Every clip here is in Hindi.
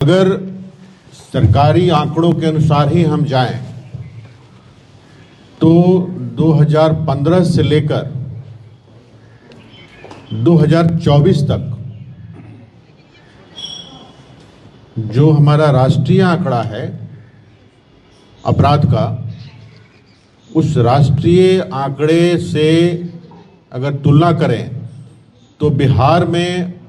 अगर सरकारी आंकड़ों के अनुसार ही हम जाएं तो 2015 से लेकर 2024 तक जो हमारा राष्ट्रीय आंकड़ा है अपराध का, उस राष्ट्रीय आंकड़े से अगर तुलना करें तो बिहार में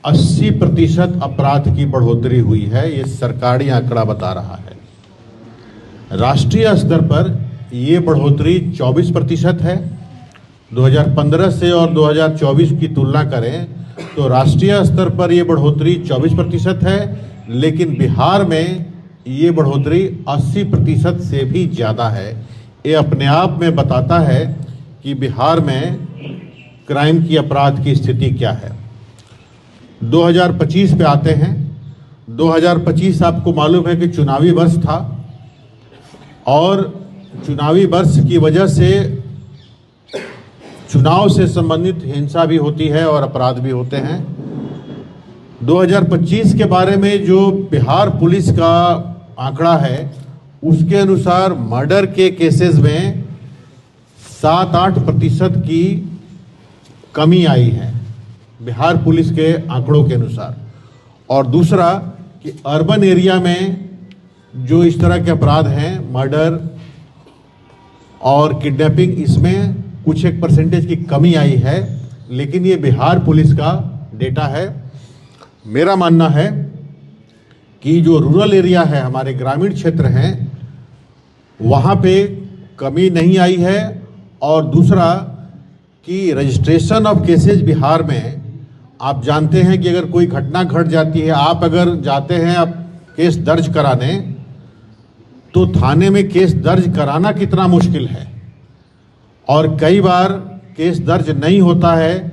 80% अपराध की बढ़ोतरी हुई है। ये सरकारी आंकड़ा बता रहा है। राष्ट्रीय स्तर पर ये बढ़ोतरी 24% है। 2015 से और 2024 की तुलना करें तो राष्ट्रीय स्तर पर ये बढ़ोतरी 24% है, लेकिन बिहार में ये बढ़ोतरी 80% से भी ज़्यादा है। ये अपने आप में बताता है कि बिहार में क्राइम की अपराध की स्थिति क्या है। 2025 पे आते हैं। 2025 आपको मालूम है कि चुनावी वर्ष था और चुनावी वर्ष की वजह से चुनाव से संबंधित हिंसा भी होती है और अपराध भी होते हैं। 2025 के बारे में जो बिहार पुलिस का आंकड़ा है उसके अनुसार मर्डर के केसेस में 7-8% की कमी आई है बिहार पुलिस के आंकड़ों के अनुसार। और दूसरा कि अर्बन एरिया में जो इस तरह के अपराध हैं, मर्डर और किडनैपिंग, इसमें कुछ एक परसेंटेज की कमी आई है, लेकिन ये बिहार पुलिस का डेटा है। मेरा मानना है कि जो रूरल एरिया है, हमारे ग्रामीण क्षेत्र हैं, वहाँ पे कमी नहीं आई है। और दूसरा कि रजिस्ट्रेशन ऑफ केसेज बिहार में, आप जानते हैं कि अगर कोई घटना घट जाती है, आप अगर जाते हैं अब केस दर्ज कराने, तो थाने में केस दर्ज कराना कितना मुश्किल है। और कई बार केस दर्ज नहीं होता है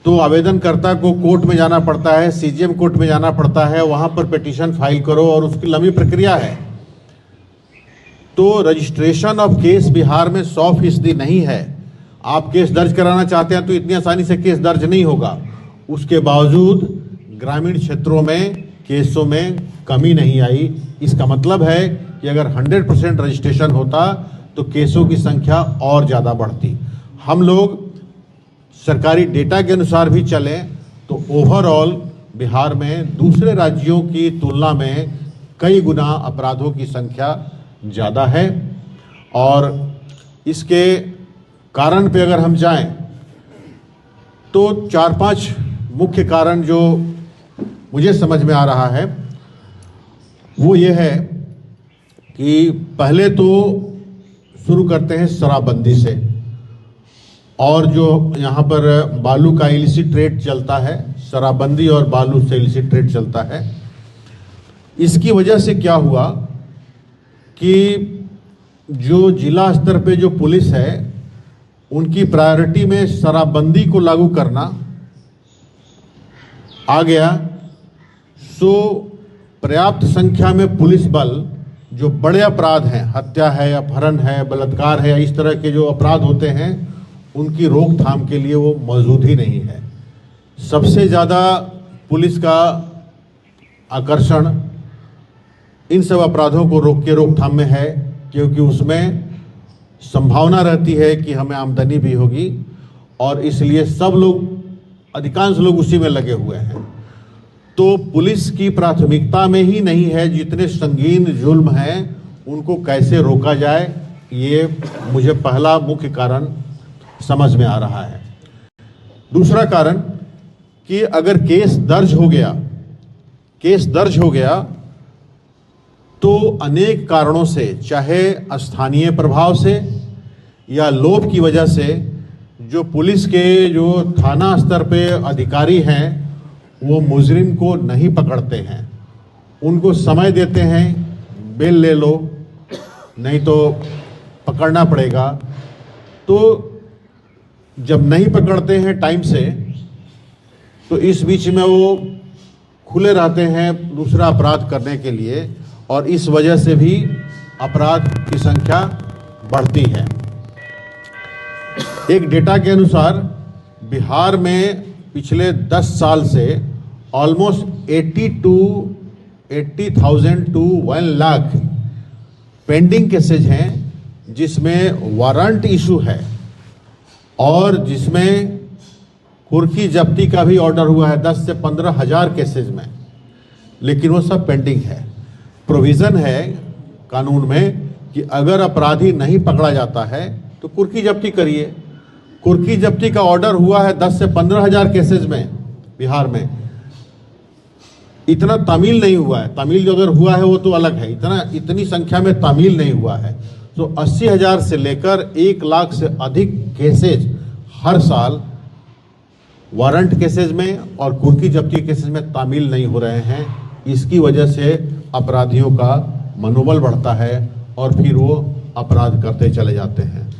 तो आवेदनकर्ता को कोर्ट में जाना पड़ता है, सीजीएम कोर्ट में जाना पड़ता है, वहाँ पर पिटीशन फाइल करो और उसकी लंबी प्रक्रिया है। तो रजिस्ट्रेशन ऑफ केस बिहार में 100% नहीं है। आप केस दर्ज कराना चाहते हैं तो इतनी आसानी से केस दर्ज नहीं होगा। उसके बावजूद ग्रामीण क्षेत्रों में केसों में कमी नहीं आई। इसका मतलब है कि अगर 100% रजिस्ट्रेशन होता तो केसों की संख्या और ज़्यादा बढ़ती। हम लोग सरकारी डेटा के अनुसार भी चलें तो ओवरऑल बिहार में दूसरे राज्यों की तुलना में कई गुना अपराधों की संख्या ज़्यादा है। और इसके कारण पे अगर हम जाएं तो 4-5 मुख्य कारण जो मुझे समझ में आ रहा है वो ये है कि पहले तो शुरू करते हैं शराबबंदी से। और जो यहाँ पर बालू का इलिसिट ट्रेड चलता है, शराबबंदी और बालू से इलिसिट ट्रेड चलता है। इसकी वजह से क्या हुआ कि जो जिला स्तर पे जो पुलिस है उनकी प्रायोरिटी में शराबबंदी को लागू करना आ गया। सो पर्याप्त संख्या में पुलिस बल जो बड़े अपराध हैं, हत्या है, अपहरण है, बलात्कार है, इस तरह के जो अपराध होते हैं उनकी रोकथाम के लिए वो मौजूद ही नहीं है। सबसे ज़्यादा पुलिस का आकर्षण इन सब अपराधों को रोकथाम में है, क्योंकि उसमें संभावना रहती है कि हमें आमदनी भी होगी और इसलिए सब लोग, अधिकांश लोग उसी में लगे हुए हैं। तो पुलिस की प्राथमिकता में ही नहीं है जितने संगीन जुल्म हैं उनको कैसे रोका जाए। ये मुझे पहला मुख्य कारण समझ में आ रहा है। दूसरा कारण कि अगर केस दर्ज हो गया तो अनेक कारणों से, चाहे स्थानीय प्रभाव से या लोभ की वजह से, जो पुलिस के जो थाना स्तर पे अधिकारी हैं वो मुजरिम को नहीं पकड़ते हैं। उनको समय देते हैं, बेल ले लो नहीं तो पकड़ना पड़ेगा। तो जब नहीं पकड़ते हैं टाइम से तो इस बीच में वो खुले रहते हैं दूसरा अपराध करने के लिए, और इस वजह से भी अपराध की संख्या बढ़ती है। एक डेटा के अनुसार बिहार में पिछले 10 साल से almost 80,000 to 1 lakh pending cases हैं जिसमें वारंट इशू है और जिसमें कुर्की जब्ती का भी ऑर्डर हुआ है 10 से 15 हजार केसेज में, लेकिन वो सब पेंडिंग है। प्रोविज़न है कानून में कि अगर अपराधी नहीं पकड़ा जाता है तो कुर्की जब्ती करिए। कुर्की जब्ती का ऑर्डर हुआ है 10 से 15 हजार केसेज में बिहार में। इतना तामील नहीं हुआ है, तामील जो अगर हुआ है वो तो अलग है, इतनी संख्या में तामील नहीं हुआ है। तो 80,000 से लेकर 1 लाख से अधिक केसेज हर साल वारंट केसेज में और कुर्की जब्ती केसेज में तामील नहीं हो रहे हैं। इसकी वजह से अपराधियों का मनोबल बढ़ता है और फिर वो अपराध करते चले जाते हैं।